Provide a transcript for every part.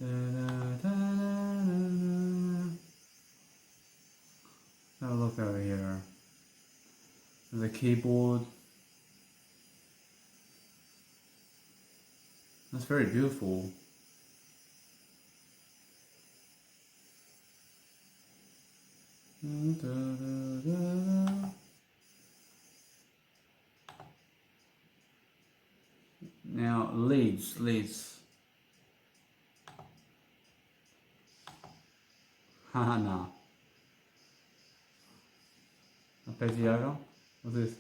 Da, da, da, da, da. Have a look over here. The keyboard. That's very beautiful. Da, da, da, da. Now leads. Haha, nah. Arpeggiato. What's this?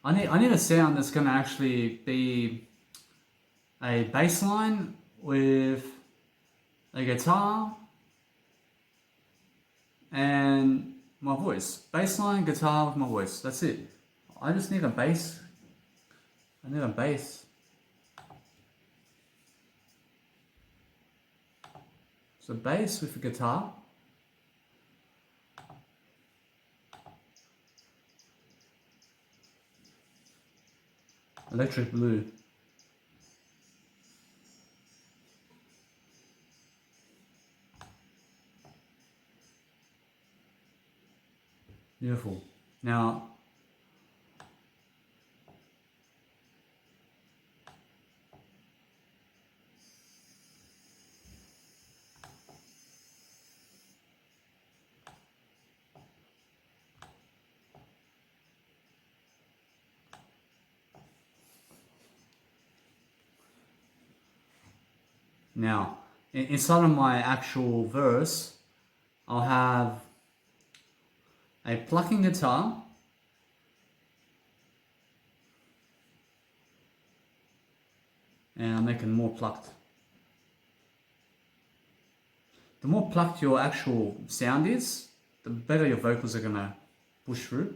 I need a sound that's gonna actually be a bass line with a guitar and my voice. Bass line, guitar with my voice. That's it. I just need a bass. I need a bass. So bass with a guitar. Electric blue. Beautiful. Now, inside of my actual verse, I'll have a plucking guitar, and I'm making more plucked. The more plucked your actual sound is, the better your vocals are gonna push through.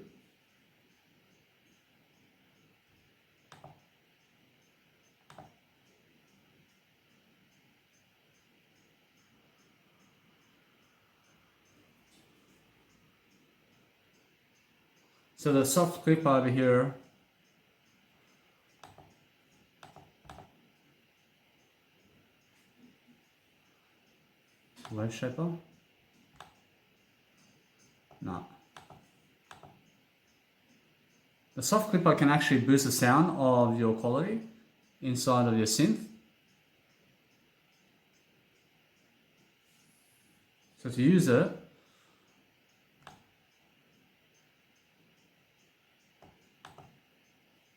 So the soft clip over here, wave shaper, no. The soft clipper can actually boost the sound of your quality inside of your synth. So to use it,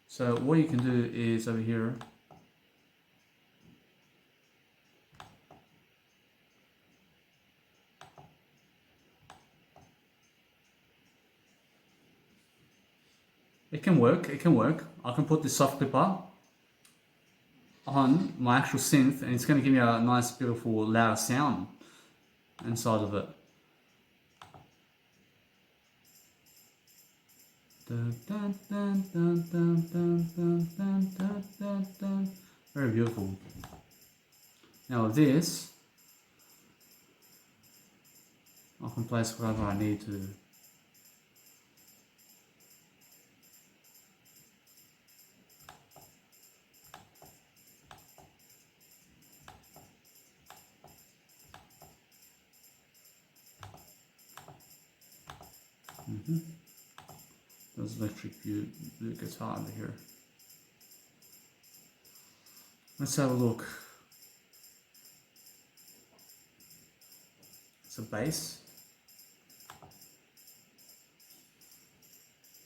so what you can do is over here, it can work. I can put the soft clipper on my actual synth and it's going to give me a nice, beautiful, loud sound inside of it. Very beautiful. Now with this, I can place whatever I need to. There's electric blue guitar over here. Let's have a look. It's a bass.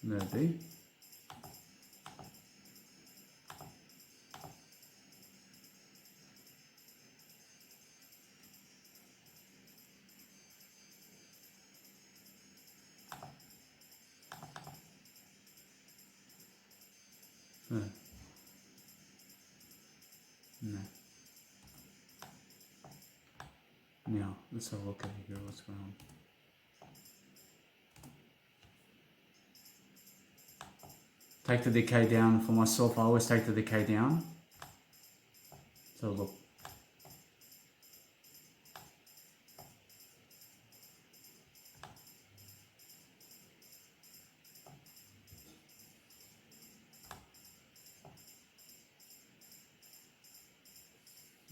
Maybe. No. Now, let's have a look over here, what's going on. Take the decay down for myself, I always take the decay down. So look.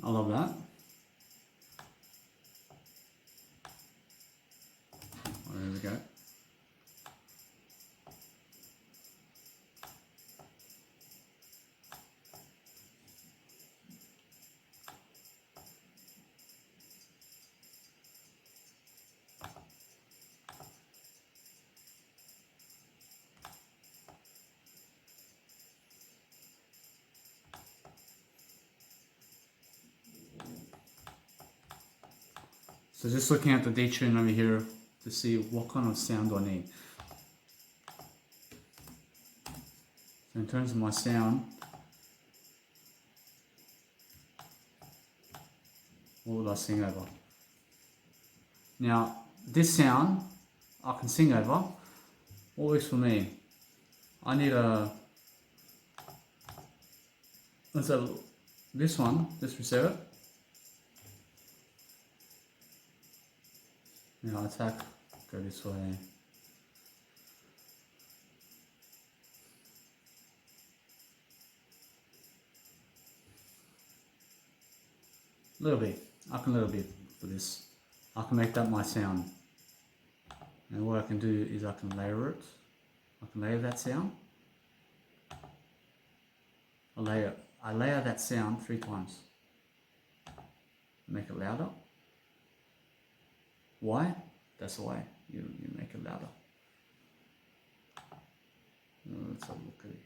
I love that. Oh, there we go. So just looking at the detune over here to see what kind of sound do I need. So in terms of my sound, what would I sing over? Now, this sound I can sing over. What works for me? I need a, let's say this one, let's reset it. Now attack, go this way. A little bit, up a little bit for this. I can make that my sound. And what I can do is I can layer it. I can layer that sound. I layer that sound 3 times. Make it louder. Why? That's the way you make it louder. Let's have a look at it.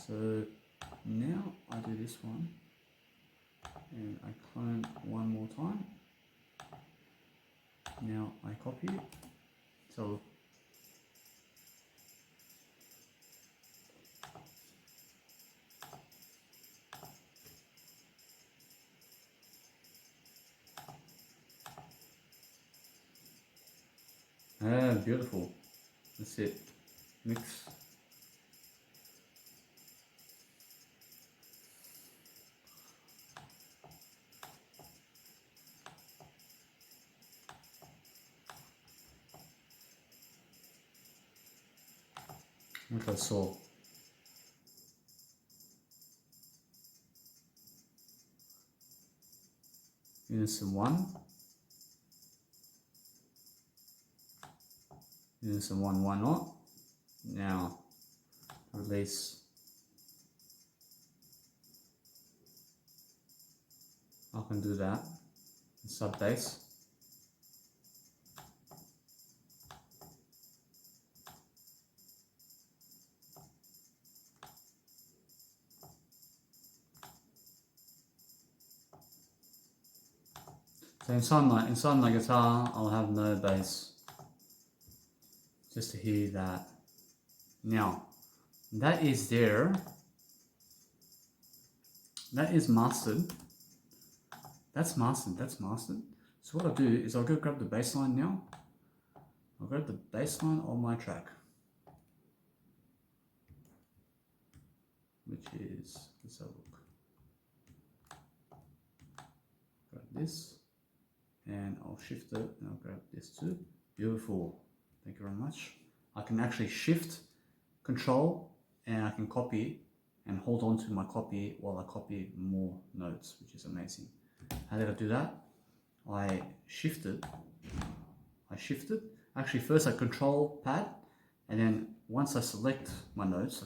So now I do this one and I clone one more time. Now I copy it. So beautiful. That's it. Mix. What I saw. Unison 1. Unison 1, why not? Now release. I can do that. Sub bass. So inside my guitar, I'll have no bass. Just to hear that. Now, that is there. That is mastered. That's mastered. So what I'll do is I'll go grab the bass line now. I'll grab the bass line on my track. Which is, let's have a look. Grab this. And I'll shift it and I'll grab this too. Beautiful. Thank you very much. I can actually shift, control, and I can copy and hold on to my copy while I copy more notes, which is amazing. How did I do that? I shifted. Actually, first I control pad, and then once I selected my notes,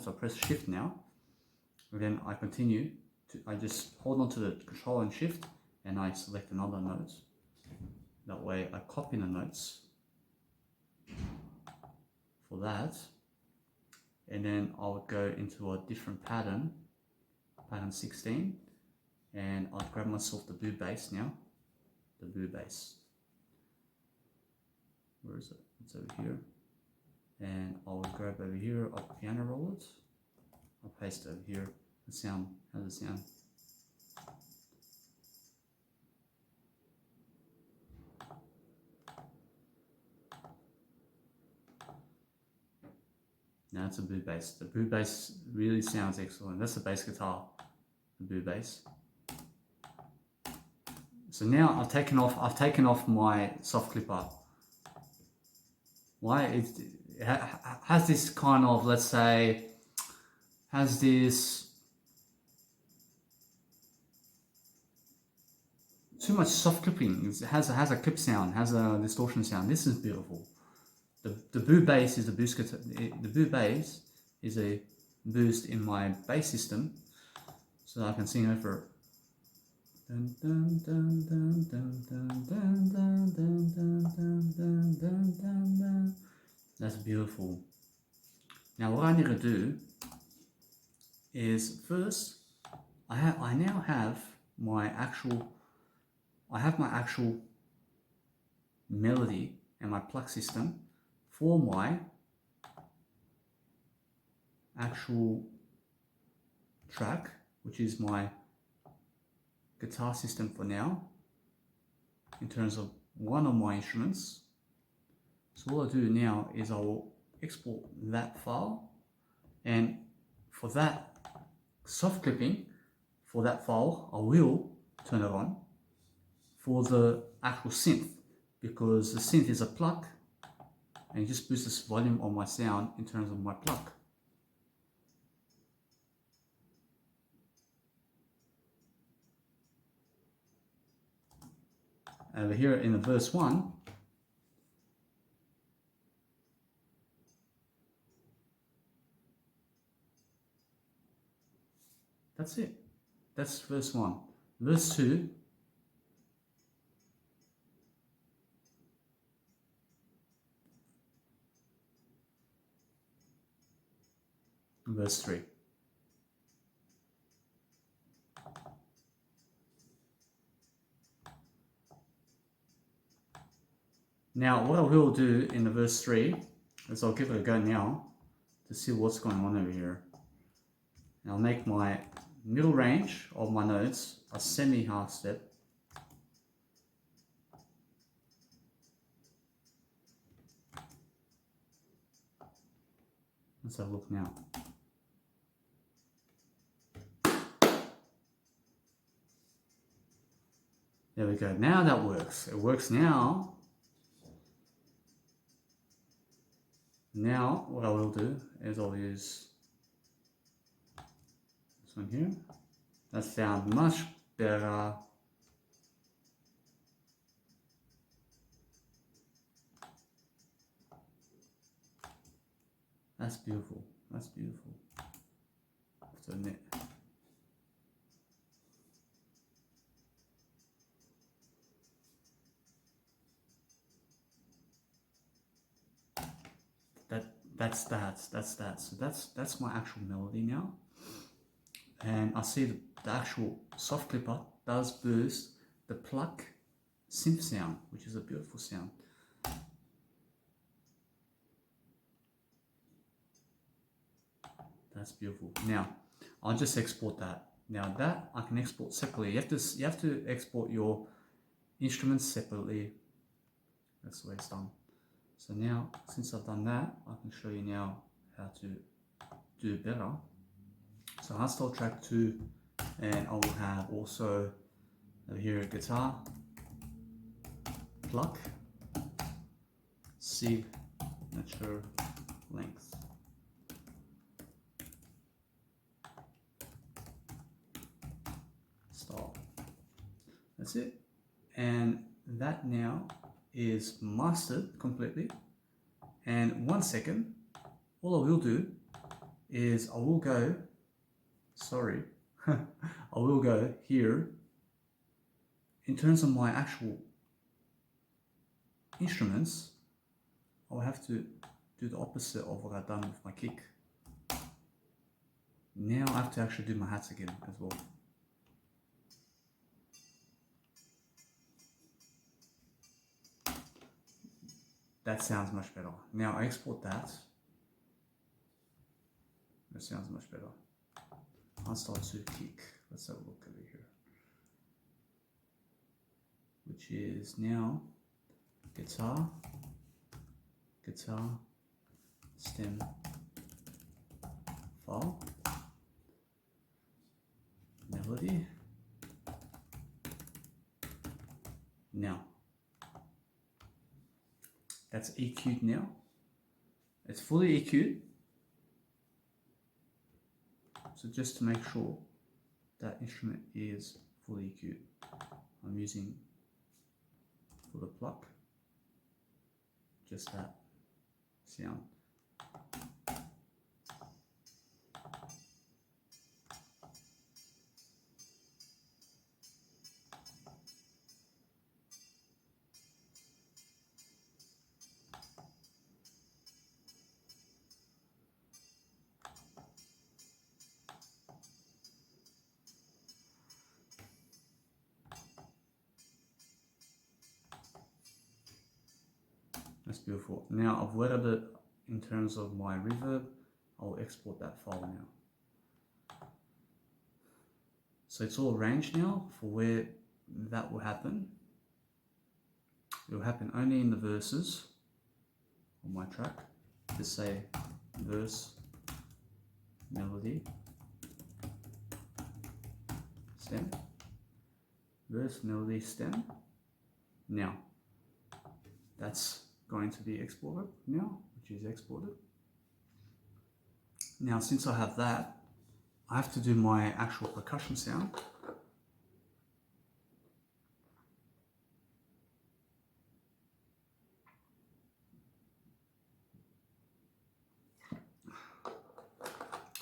I press shift now, and then I continue to, I just hold on to the control and shift, and I select another note. That way I copy the notes for that, and then I would go into a different pattern 16, and I'll grab myself the boo bass now, the boo bass. Where is it? It's over here. And I'll grab over here, I'll piano roll it, I'll paste it over here. The sound, how's it sound? Now it's a boo bass. The boo bass really sounds excellent. That's the bass guitar, the boo bass. So now I've taken off my soft clipper. Why? It has this kind of, let's say, has this too much soft clipping. It has a clip sound, has a distortion sound. This is beautiful. The boo bass is a boost guitar. The boo bass is a boost in my bass system, so I can sing over it. Dun, dun, dun, dun, dun, dun, dun, dun, dun, dun, dun, dun, dun, dun, dun. That's beautiful. Now what I need to do is first I now have my actual melody and my pluck system for my actual track, which is my guitar system for now, in terms of one of my instruments. So what I'll do now is I will export that file, and for that soft clipping, for that file, I will turn it on for the actual synth, because the synth is a pluck, and it just boosts this volume on my sound in terms of my pluck. Over here in the verse 1, that's it. That's verse 1. Verse 2, verse 3. Now what I will do in the verse 3 is I'll give it a go now to see what's going on over here. And I'll make my middle range of my notes a semi-half step. Let's have a look now. There we go. Now that works. It works now. Now what I will do is I'll use this one here. That sounds much better. That's beautiful. That's beautiful. I have to admit. That's that. So that's my actual melody now. And I see the actual soft clipper does boost the pluck synth sound, which is a beautiful sound. That's beautiful. Now I'll just export that. Now that I can export separately. You have to export your instruments separately. That's the way it's done. So now, since I've done that, I can show you now how to do better. So I'll start track 2, and I will have also over here a guitar, pluck, signature length. Stop. That's it. And that now is mastered completely. And 1 second, all I will do is I will go here in terms of my actual instruments. I'll have to do the opposite of what I've done with my kick. Now I have to actually do my hats again as well. That sounds much better. Now I export that. That sounds much better. I'll start to kick. Let's have a look over here. Which is now guitar, stem, file, melody. Now, that's EQ'd now. It's fully EQ'd. So just to make sure that instrument is fully EQ'd. I'm using for the pluck, just that sound. That's beautiful. Now I've weathered it in terms of my reverb. I'll export that file now. So it's all arranged now for where that will happen. It will happen only in the verses on my track. Just say verse, melody, stem, verse, melody, stem. Now, that's going to be exported now, which is exported. Now, since I have that, I have to do my actual percussion sound.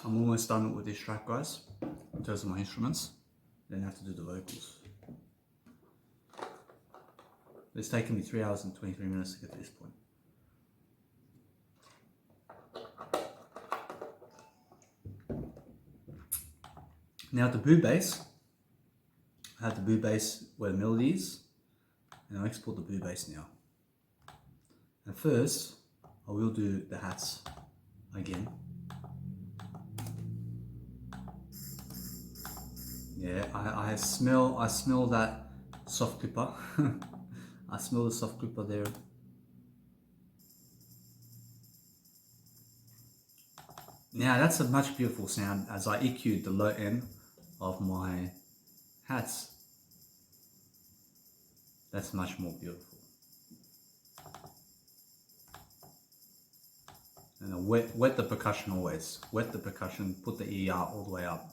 I'm almost done with this track, guys, in terms of my instruments. Then I have to do the vocals. It's taken me 3 hours and 23 minutes to get to this point. Now the boo bass, I have the boo bass where the melody is, and I'll export the boo bass now. And first, I will do the hats again. Yeah, I smell that soft clipper. I smell the soft clipper there. Now that's a much beautiful sound as I EQ'd the low end of my hats. That's much more beautiful. And I wet the percussion always. Wet the percussion, put the ER all the way up.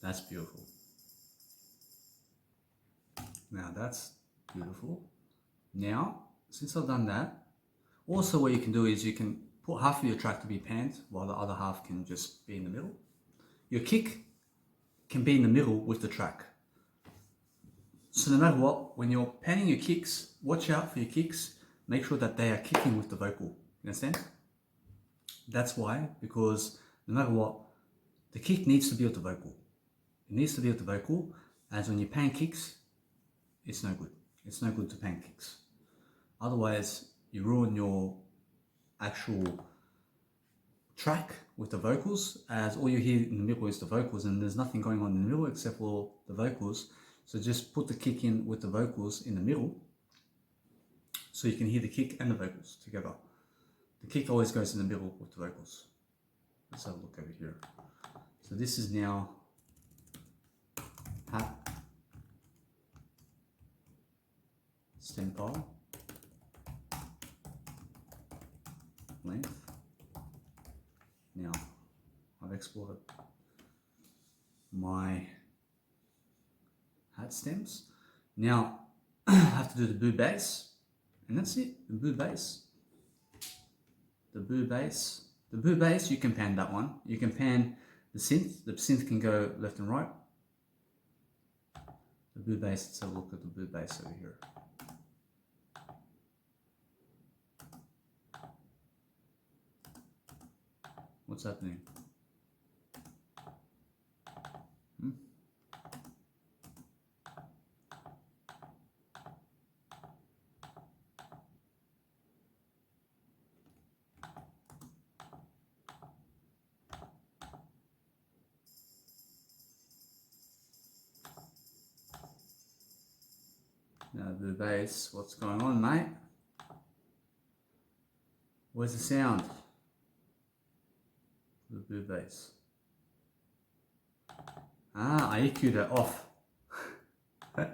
That's beautiful. Now that's beautiful. Now, since I've done that, also what you can do is you can put half of your track to be panned while the other half can just be in the middle. Your kick can be in the middle with the track. So no matter what, when you're panning your kicks, watch out for your kicks. Make sure that they are kicking with the vocal. You understand? That's why, because no matter what, the kick needs to be with the vocal. It needs to be with the vocal, as when you pan kicks, it's no good. It's no good to pan kicks. Otherwise, you ruin your actual track with the vocals, as all you hear in the middle is the vocals, and there's nothing going on in the middle except for the vocals. So just put the kick in with the vocals in the middle, so you can hear the kick and the vocals together. The kick always goes in the middle with the vocals. Let's have a look over here. So this is now hat, stem pile, length. Now I've exported my hat stems. Now I have to do the boo bass, and that's it. The boo bass. The boo bass. The boo bass, you can pan that one. You can pan the synth. The synth can go left and right. The boo bass, let's have a look at the boo bass over here. What's happening? Now the bass, what's going on, mate? Where's the sound? The boo bass. Ah, I EQ'd it off. I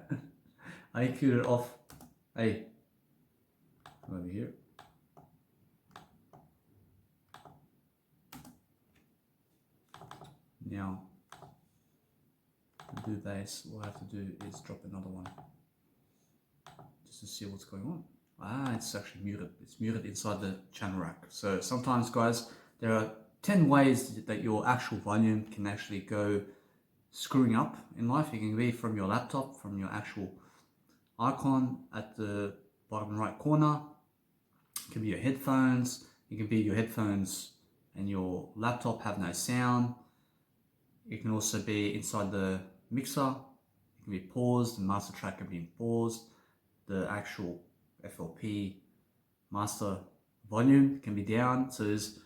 EQ'd it off. Hey, come over here. Now, the boo bass, what I have to do is drop another one just to see what's going on. Ah, it's actually muted. It's muted inside the channel rack. So sometimes, guys, there are 10 ways that your actual volume can actually go screwing up in life. It can be from your laptop, from your actual icon at the bottom right corner. It can be your headphones. It can be your headphones and your laptop have no sound. It can also be inside the mixer. It can be paused. The master track can be paused. The actual FLP master volume can be down. So there's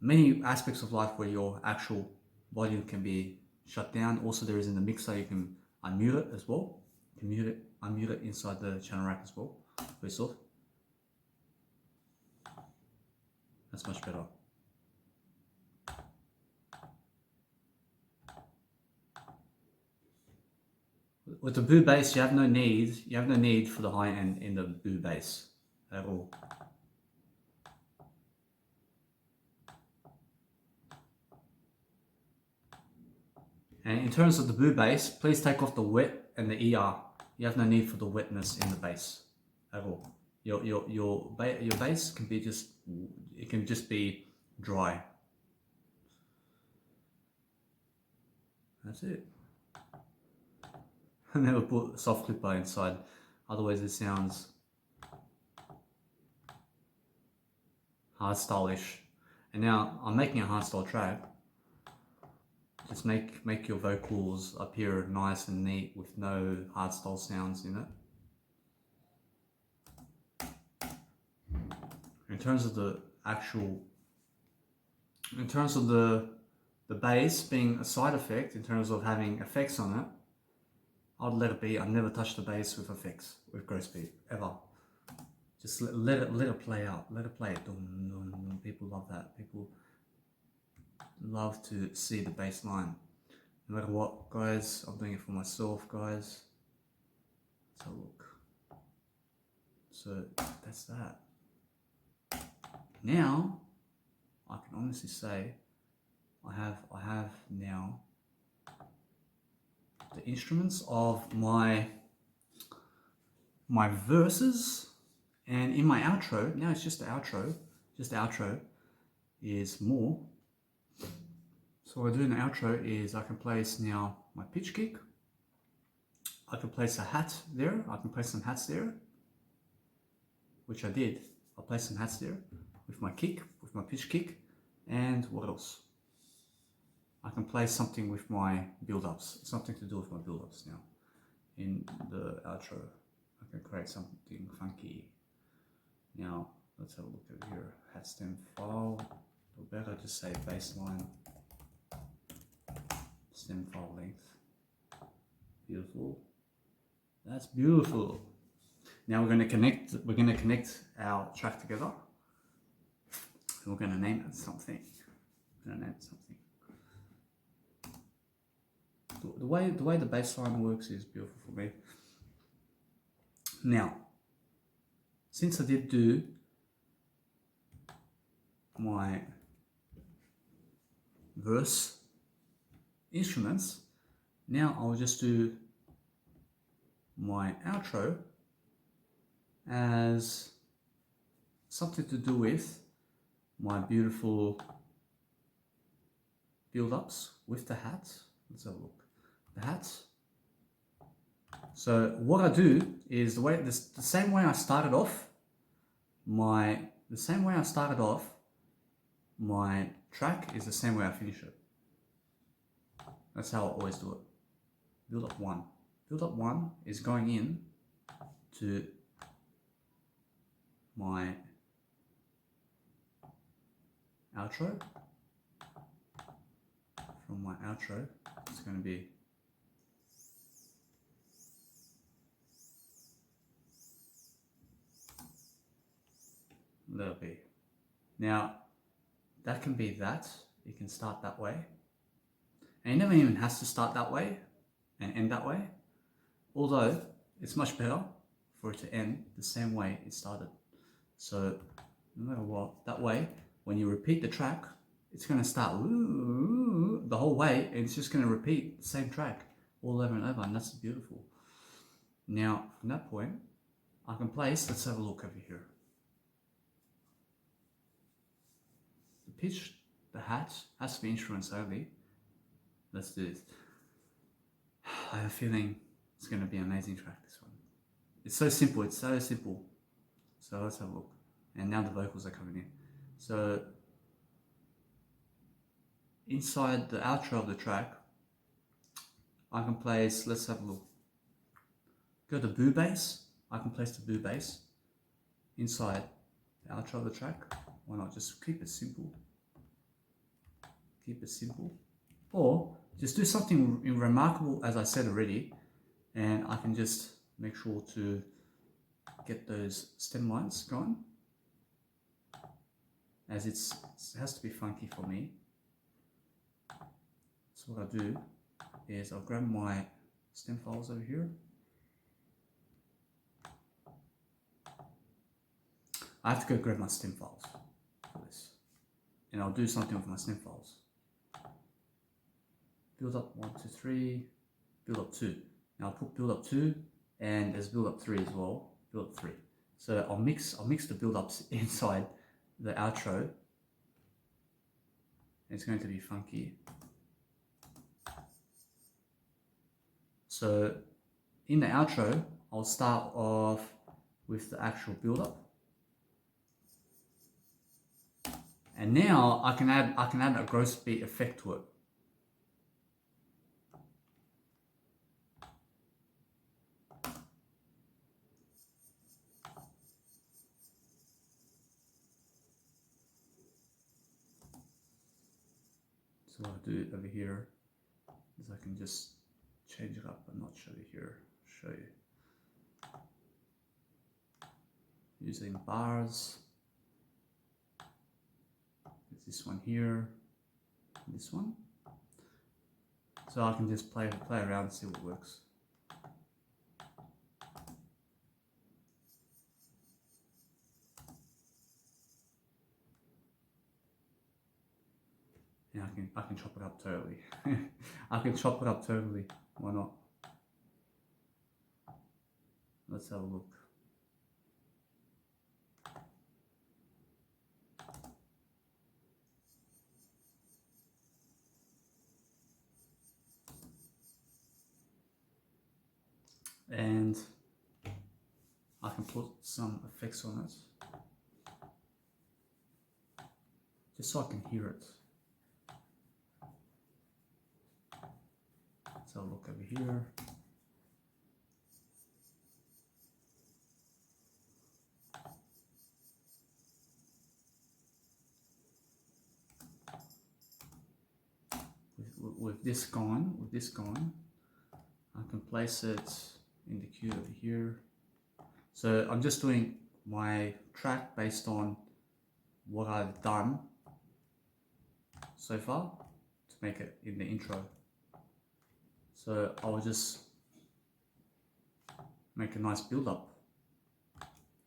many aspects of life where your actual volume can be shut down. Also, there is in the mixer, you can unmute it as well. You can unmute it inside the channel rack as well for yourself. That's much better. With the boo bass, you have no need for the high end in the boo bass at all. And in terms of the boo bass, please take off the wet and the ER. You have no need for the wetness in the bass at all. Your bass can be just be dry. That's it. I never put soft clipper inside, otherwise it sounds hardstyle-ish. And now I'm making a hardstyle track. Just make your vocals appear nice and neat with no hardstyle sounds in it. In terms of the bass being a side effect, in terms of having effects on it, I'd let it be. I'd never touch the bass with effects, with GarageBeat, ever. Just let it play out. Let it play. People love that. People love to see the bass line. No matter what, guys, I'm doing it for myself, guys. Let's have a look. So that's that. Now, I can honestly say, I have now the instruments of my verses, and in my outro, now it's just the outro, is more. So what I do in the outro is I can place now my pitch kick, I can place a hat there, I can place some hats there, which I did. I'll place some hats there with my kick, with my pitch kick, and what else? I can play something with my build-ups, something to do with my build-ups now. In the outro, I can create something funky. Now, let's have a look over here. Hat stem file, or better just say baseline stem file length. Beautiful. That's beautiful. Now we're going to connect our track together. And we're going to name it something. The way the bass line works is beautiful for me. Now, since I did do my verse instruments, now I'll just do my outro as something to do with my beautiful build-ups with the hats. Let's have a look. The hats. So what I do is the same way I started off my track is the same way I finish it. That's how I always do it. Build up one. Build up one is going in to my outro. From my outro, it's going to be little bit. Now, that can be that. You can start that way. And it never even has to start that way and end that way. Although, it's much better for it to end the same way it started. So, no matter what, that way, when you repeat the track, it's going to start the whole way, and it's just going to repeat the same track all over and over, and that's beautiful. Now, from that point, I can place, let's have a look over here. The pitch, the hat, has to be instruments only. Let's do this. I have a feeling it's going to be an amazing track, this one. It's so simple, it's so simple. So let's have a look. And now the vocals are coming in. So inside the outro of the track, I can place, let's have a look. Go to boo bass. I can place the boo bass inside the outro of the track. Why not? Just keep it simple. Keep it simple. Or just do something remarkable, as I said already, and I can just make sure to get those stem lines going, as it has to be funky for me. So what I'll do is I'll grab my stem files over here. I have to go grab my stem files for this, and I'll do something with my stem files. Build up 1, 2, 3, build up 2. Now I'll put build up 2, and there's build up 3 as well, build up 3. So I'll mix the build ups inside the outro. It's going to be funky. So in the outro, I'll start off with the actual build up. And now I can add a gross beat effect to it. So what I'll do over here is I can just change it up a notch over here, show you. Using bars. There's this one here, this one. So I can just play around and see what works. Yeah, I can chop it up totally. I can chop it up totally. Why not? Let's have a look. And I can put some effects on it, just so I can hear it. So I'll look over here. With this gone, I can place it in the cue over here. So I'm just doing my track based on what I've done so far to make it in the intro. So I'll just make a nice build up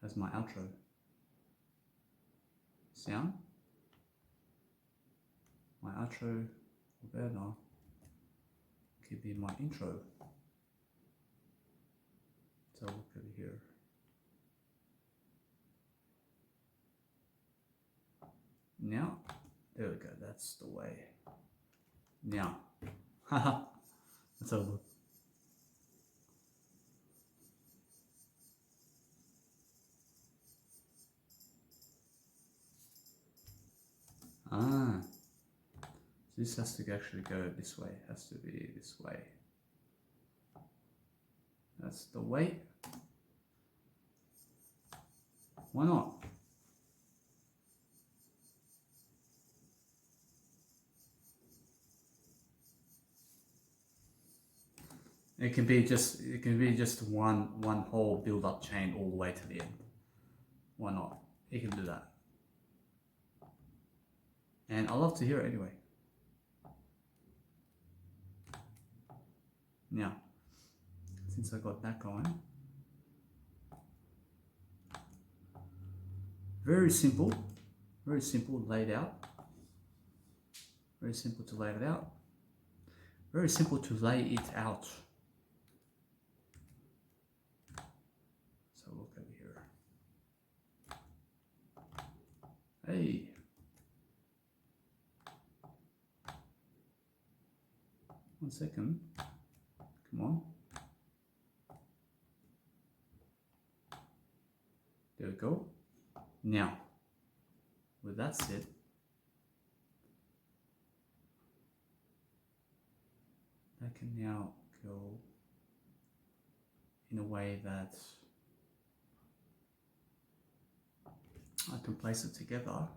as my outro sound. My outro there now could be my intro. So look over here. Now, there we go, that's the way. Now, haha, let's have a look. Ah, this has to actually go this way, has to be this way. That's the way. Why not? It can be just one whole build up chain all the way to the end. Why not? You can do that. And I love to hear it anyway. Now, since I got that going, very simple laid out. Very simple to lay it out. Very simple to lay it out. So look over here. Hey. One second. Come on. There we go. Now, with that said, I can now go in a way that I can place it together,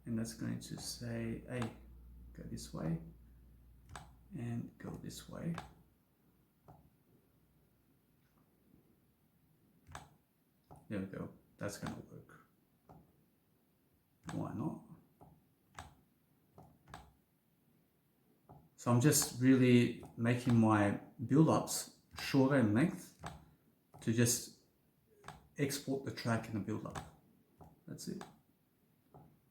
and that's going to say, hey, go this way and go this way. There we go. That's going to work. Why not? So I'm just really making my build-ups shorter in length to just export the track in the build-up. That's it.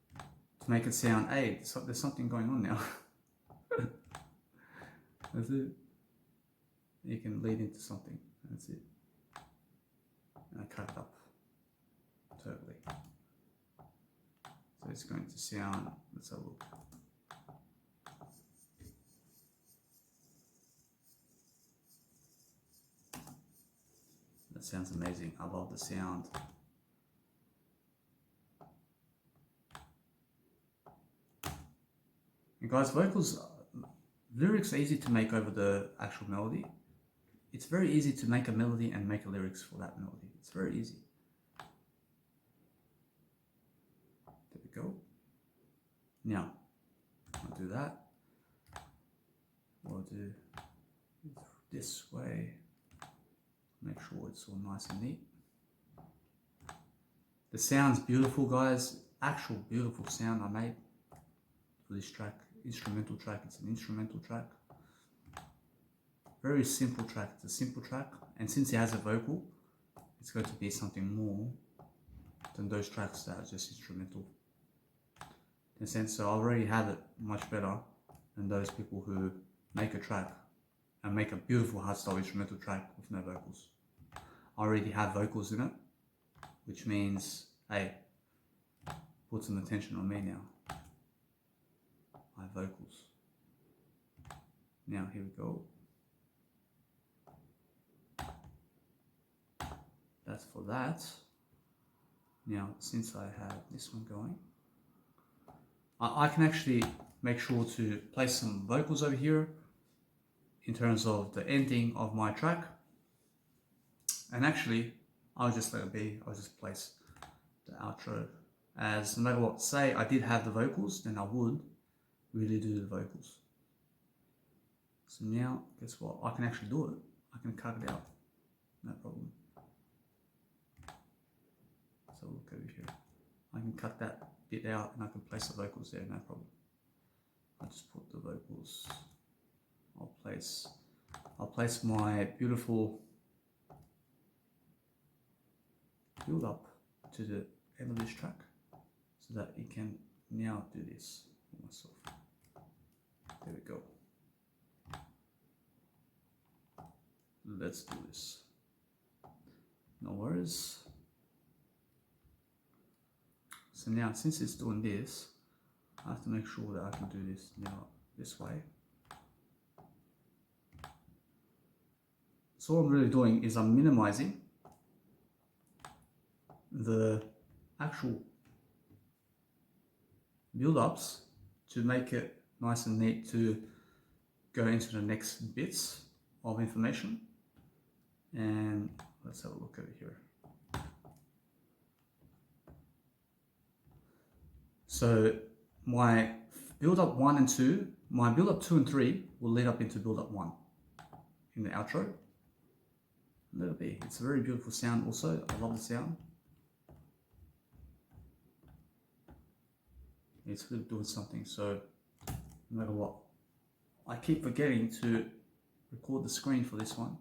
To make it sound, hey, there's something going on now. That's it. You can lead into something. That's it. And I cut it up totally. So it's going to sound, let's have a look. That sounds amazing. I love the sound. And guys, vocals, lyrics are easy to make over the actual melody. It's very easy to make a melody and make a lyrics for that melody. It's very easy. There we go. Now, I'll do that. We'll do it this way. Make sure it's all nice and neat. The sound's beautiful, guys. Actual beautiful sound I made for this track. Instrumental track. It's an instrumental track. Very simple track. It's a simple track. And since it has a vocal, it's going to be something more than those tracks that are just instrumental. In a sense, so I already have it much better than those people who make a track and make a beautiful hardstyle instrumental track with no vocals. I already have vocals in it, which means, hey, put some attention on me now. I have vocals. Now here we go. That's for that. Now, since I have this one going, I can actually make sure to place some vocals over here in terms of the ending of my track. And actually, I'll just let it be. I'll just place the outro as, no matter what, say I did have the vocals, then I would really do the vocals. So now, guess what? I can actually do it. I can cut it out. No problem. So look over here. I can cut that bit out and I can place the vocals there, no problem. I'll just put the vocals. I'll place my beautiful build up to the end of this track so that it can now do this for myself. There we go. Let's do this. No worries. So now, since it's doing this, I have to make sure that I can do this now this way. So what I'm really doing is I'm minimizing the actual build-ups to make it nice and neat to go into the next bits of information. And let's have a look over here. So my build-up 1 and 2, my build-up 2 and 3 will lead up into build-up 1 in the outro. Let it be. It's a very beautiful sound also. I love the sound. It's really doing something. So no matter what, I keep forgetting to record the screen for this one.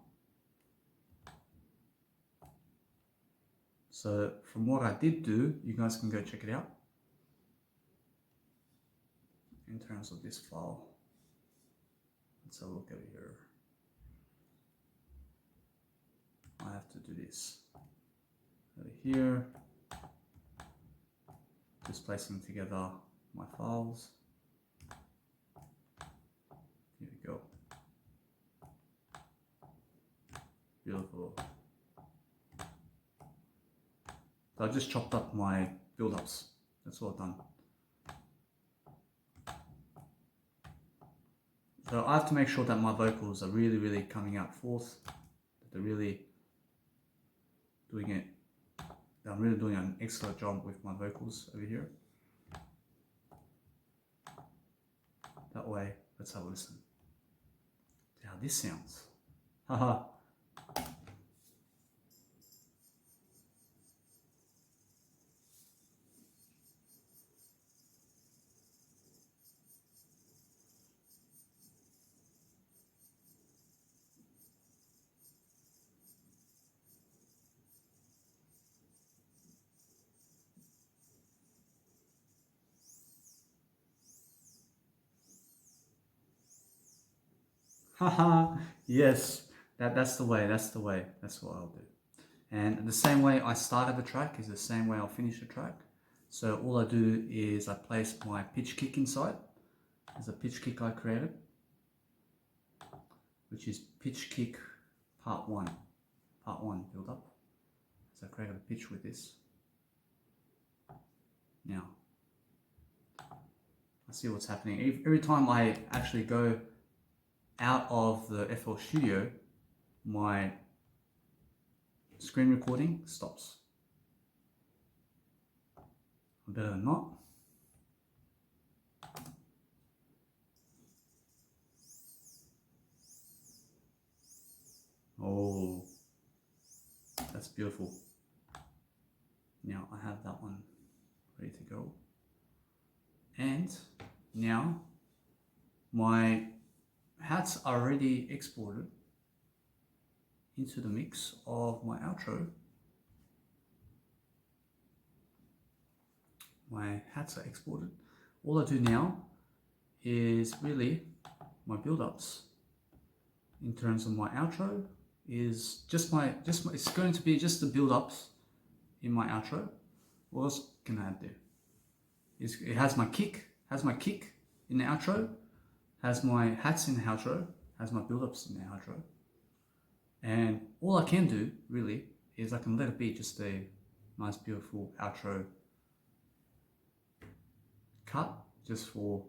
So from what I did do, you guys can go check it out in terms of this file. Let's have a look over here. I have to do this over here, just placing together my files. Here we go. Beautiful. So I've just chopped up my build-ups. That's all I've done. So I have to make sure that my vocals are really, really coming out forth. That they're really doing it. I'm really doing an excellent job with my vocals over here. That way, let's have a listen. See how this sounds. Haha. Haha. Yes, that's the way, that's what I'll do. And the same way I started the track is the same way I'll finish the track. So all I do is I place my pitch kick inside. There's a pitch kick I created, which is pitch kick part one build up. So I created a pitch with this. Now, I see what's happening. Every time I actually go out of the FL Studio, my screen recording stops. Better than not. Oh, that's beautiful. Now I have that one ready to go. And now my hats are already exported into the mix of my outro. My hats are exported. All I do now is really my build-ups in terms of my outro is it's going to be just the build-ups in my outro. What else can I add there? It has my kick in the outro, has my hats in the outro, has my build-ups in the outro. And all I can do really is I can let it be just a nice beautiful outro cut, just for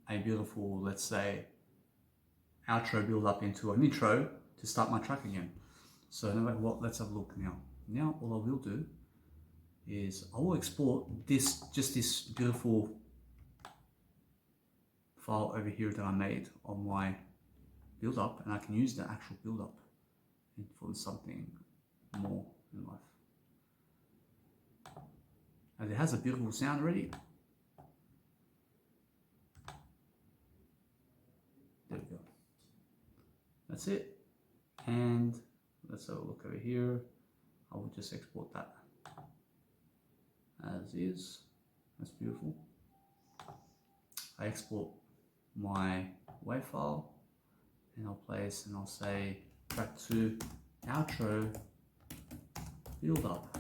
a beautiful, let's say, outro build up into an intro to start my track again. So no matter what, let's have a look now. Now all I will do is I will export this beautiful file over here that I made on my build up, and I can use the actual build up for something more in life. And it has a beautiful sound already. There we go. That's it. And let's have a look over here. I will just export that as is. That's beautiful. I export my WAV file and I'll place and I'll say track 2 outro build up.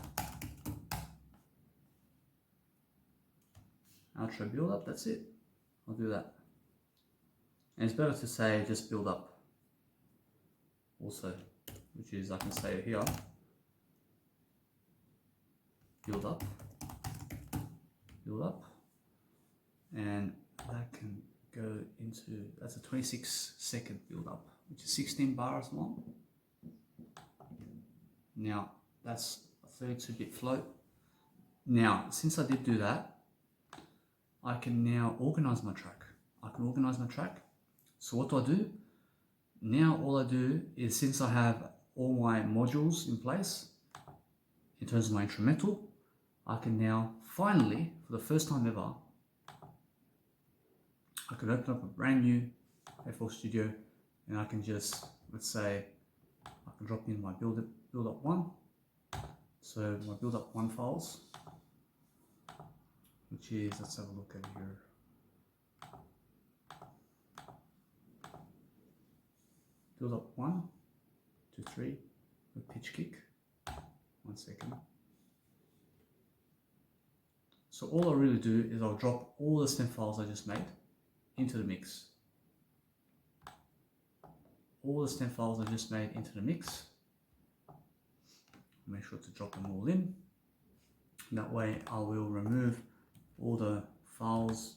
Outro build up, that's it. I'll do that. And it's better to say just build up also, which is I can say here build up, and that can go into, that's a 26-second build up, which is 16 bars long. Now that's a 32-bit float. Now since I did do that, I can now organize my track. So what do? Now all I do is, since I have all my modules in place in terms of my instrumental, I can now finally, for the first time ever, I can open up a brand new FL Studio and I can just, let's say, I can drop in my build up one. So my build up one files, which is, let's have a look over here. build up 1, 2, 3, a pitch kick. 1 second. So all I really do is I'll drop all the stem files I just made into the mix. All the stem files I just made into the mix. Make sure to drop them all in. That way I will remove all the files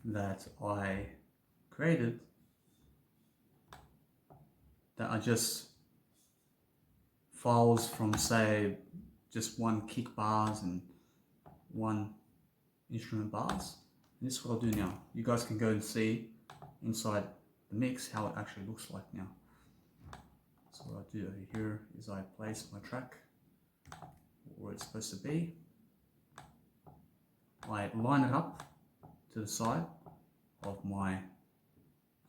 that I created that are just files from, say, just one kick bars and one instrument bars. And this is what I'll do now. You guys can go and see inside the mix how it actually looks like now. So what I do over here is I place my track where it's supposed to be. I line it up to the side of my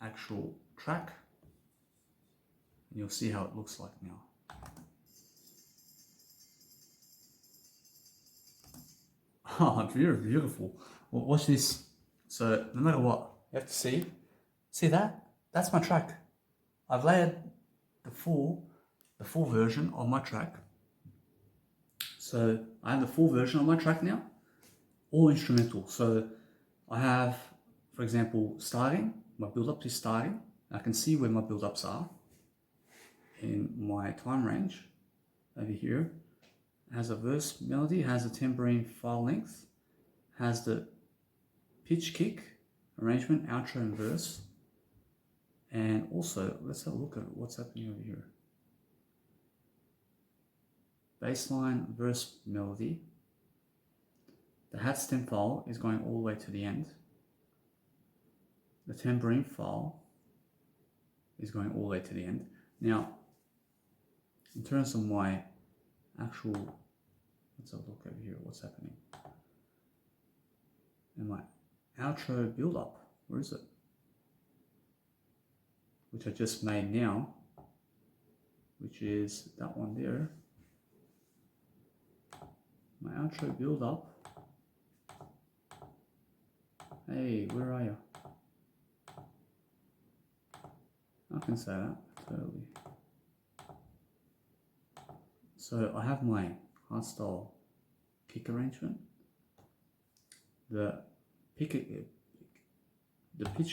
actual track, and you'll see how it looks like now. Oh, very beautiful. Well, watch this. So no matter what, you have to see that? That's my track. I've layered the full version of my track. So I have the full version of my track now, all instrumental. So I have, for example, starting, my build-up is starting. I can see where my build-ups are in my time range over here. Has a verse melody, has a tambourine file length, has the pitch kick, arrangement, outro and verse. And also, let's have a look at what's happening over here. Bassline, verse, melody. The hat stem file is going all the way to the end. The tambourine file is going all the way to the end. Now, in terms of my actual, let's have a look over here, what's happening. And my outro build up, where is it? Which I just made now, which is that one there. My outro build up. Hey, where are you? I can say that, totally. So I have my hardstyle kick arrangement. The pitch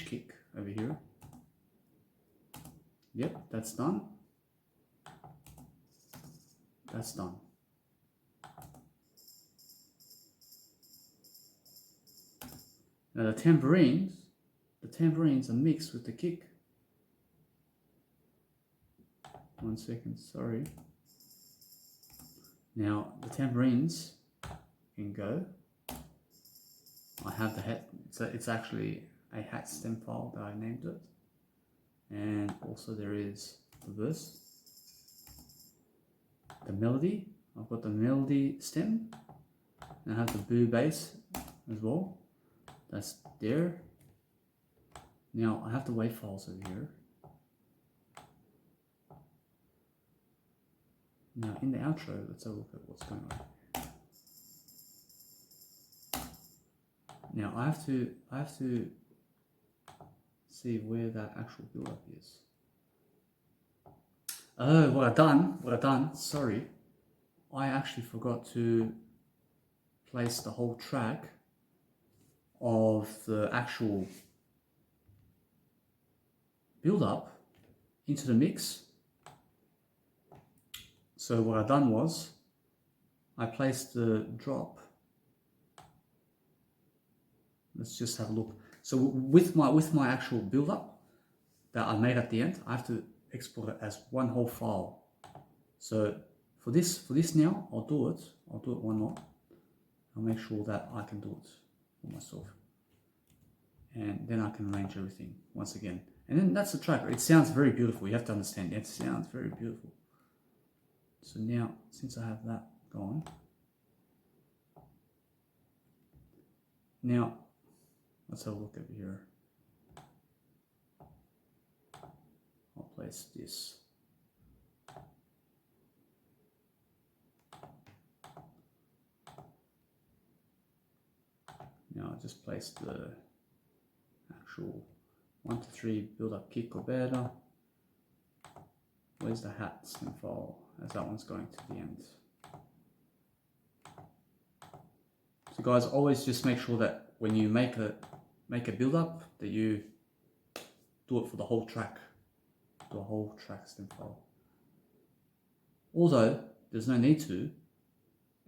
kick over here. Yep, that's done. That's done. Now the tambourines are mixed with the kick. 1 second, sorry. Now the tambourines can go. I have the hat, it's actually a hat stem file that I named it. And also there is the verse, the melody. I've got the melody stem, and I have the boo bass as well. That's there. Now I have the wave files over here. Now in the outro, let's have a look at what's going on. Now I have to see where that actual build-up is. Oh, what I've done, sorry. I actually forgot to place the whole track of the actual build-up into the mix. So what I've done was, I placed the drop. Let's just have a look. So with my actual build-up that I made at the end, I have to export it as one whole file. So for this now, I'll do it one more. I'll make sure that I can do it for myself. And then I can arrange everything once again. And then that's the track. It sounds very beautiful. You have to understand, it sounds very beautiful. So now, since I have that going, now let's have a look over here. I'll place this. Now I just place the actual 1 to 3 build up kick or better. Where's the hat stem file? As that one's going to the end. So guys, always just make sure that when you make a build up, that you do it for the whole track. Do a whole track stem file. Although there's no need to,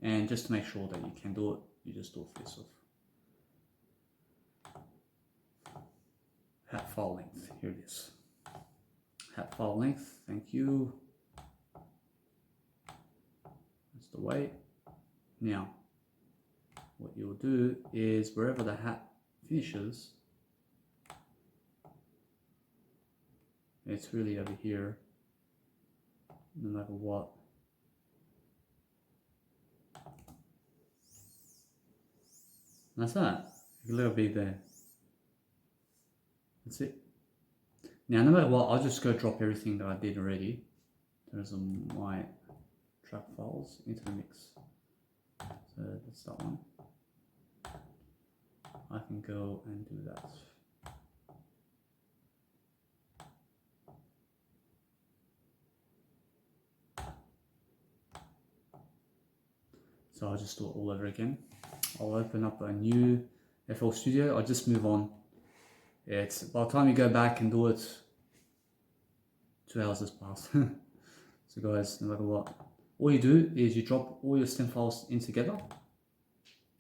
and just to make sure that you can do it, you just do it for yourself. Hat file length, here it is. Hat file length, thank you. That's the way. Now, what you'll do is wherever the hat finishes, it's really over here, no matter what. That's that. A little bit there. That's it. Now, no matter what, I'll just go drop everything that I did already. There's my track files into the mix. So that's that one. I can go and do that. So I'll just do it all over again. I'll open up a new FL Studio. I'll just move on. It's by the time you go back and do it, 2 hours has passed. So guys, no matter what, all you do is you drop all your stem files in together.